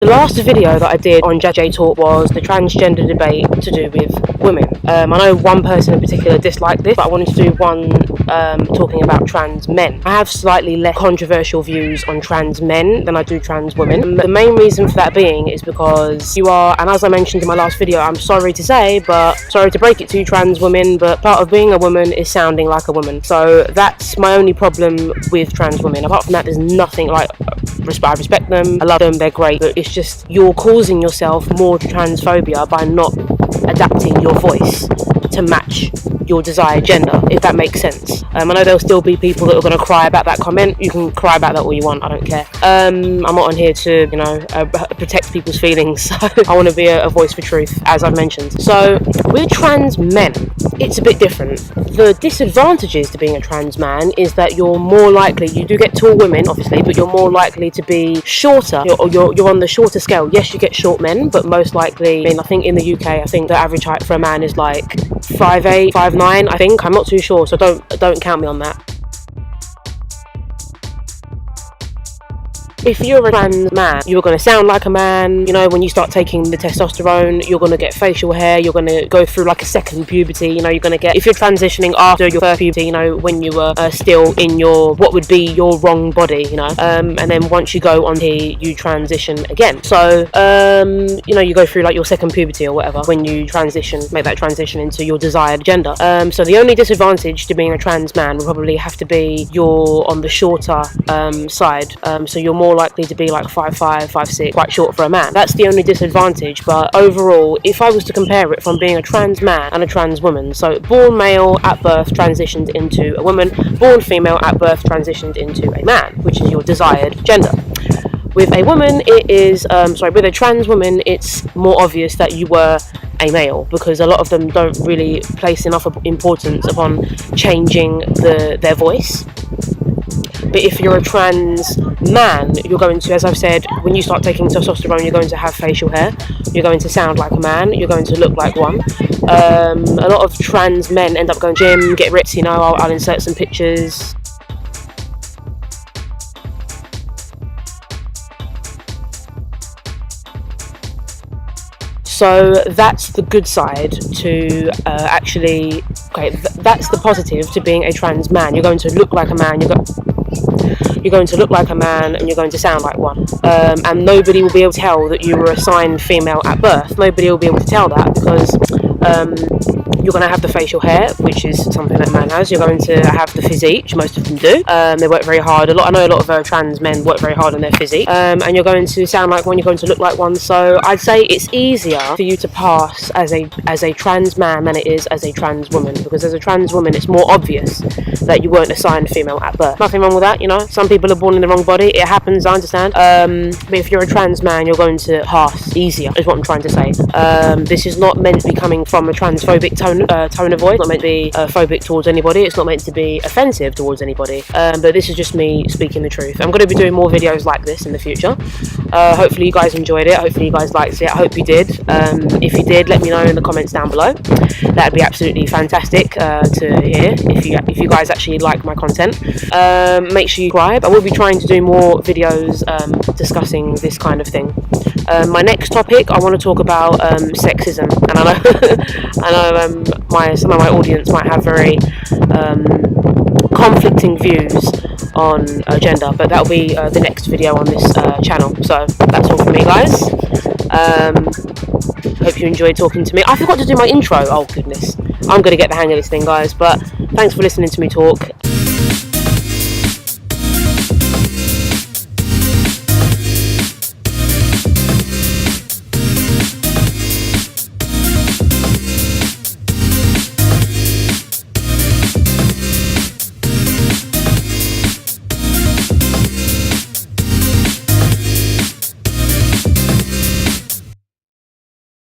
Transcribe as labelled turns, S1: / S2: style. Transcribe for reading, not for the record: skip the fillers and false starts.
S1: The last video that I did on Jazzy Talk was the transgender debate to do with women. I know one person in particular disliked this, but I wanted to do one talking about trans men. I have slightly less controversial views on trans men than I do trans women. The main reason for that being is because you are, and as I mentioned in my last video, I'm sorry to say, but sorry to break it to you trans women, but part of being a woman is sounding like a woman. So that's my only problem with trans women. Apart from that, there's nothing like, I respect them, I love them, they're great, but it's just you're causing yourself more transphobia by not adapting your voice to match your desired gender, if that makes sense. I know there'll still be people that are going to cry about that comment. You can cry about that all you want, I don't care. I'm not on here to, protect people's feelings, so I want to be a voice for truth, as I've mentioned. So, with trans men, it's a bit different. The disadvantages to being a trans man is that you're more likely, you do get tall women, obviously, but you're more likely to be shorter. You're on the shorter scale. Yes, you get short men, but most likely, I think in the UK, I think the average height for a man is like 5'8", 5'9", I think. I'm not too sure, so don't count me on that. If you're a trans man, you're going to sound like a man. When you start taking the testosterone, you're going to get facial hair, you're going to go through like a second puberty, you're going to get, if you're transitioning after your first puberty, when you were still in your, what would be your wrong body, and then once you go on here, you transition again. So, you go through like your second puberty or whatever, when you make that transition into your desired gender. So the only disadvantage to being a trans man will probably have to be you're on the shorter side, so you're more likely to be like 5'5", 5'6", quite short for a man. That's the only disadvantage, but overall, if I was to compare it from being a trans man and a trans woman, so born male at birth transitioned into a woman, born female at birth transitioned into a man, which is your desired gender. With a woman, with a trans woman, it's more obvious that you were a male, because a lot of them don't really place enough importance upon changing their voice. But if you're a trans man, you're going to, as I've said, when you start taking testosterone, you're going to have facial hair, you're going to sound like a man, you're going to look like one. A lot of trans men end up going to the gym, get ripped, I'll insert some pictures. So that's the good side to that's the positive to being a trans man. You're going to look like a man, you're going to look like a man, and you're going to sound like one. And nobody will be able to tell that you were assigned female at birth. Nobody will be able to tell that because you're going to have the facial hair, which is something that a man has. You're going to have the physique, which most of them do. They work very hard. I know a lot of trans men work very hard on their physique. And you're going to sound like one, you're going to look like one. So I'd say it's easier for you to pass as a trans man than it is as a trans woman, because as a trans woman, it's more obvious that you weren't assigned female at birth. Nothing wrong with that, Some people are born in the wrong body. It happens, I understand. But if you're a trans man, you're going to pass easier, is what I'm trying to say. This is not meant to be coming from a transphobic tone of voice. It's not meant to be phobic towards anybody. It's not meant to be offensive towards anybody. But this is just me speaking the truth. I'm going to be doing more videos like this in the future. Hopefully you guys enjoyed it. Hopefully you guys liked it. I hope you did. If you did, let me know in the comments down below. That'd be absolutely fantastic to hear if you guys actually like my content. Make sure you subscribe. I will be trying to do more videos discussing this kind of thing. My next topic, I want to talk about sexism, and I know some of my audience might have very conflicting views on gender, but that'll be the next video on this channel. So that's all from me, guys. Hope you enjoyed talking to me. I forgot to do my intro. Oh goodness, I'm gonna get the hang of this thing, guys. But thanks for listening to me talk.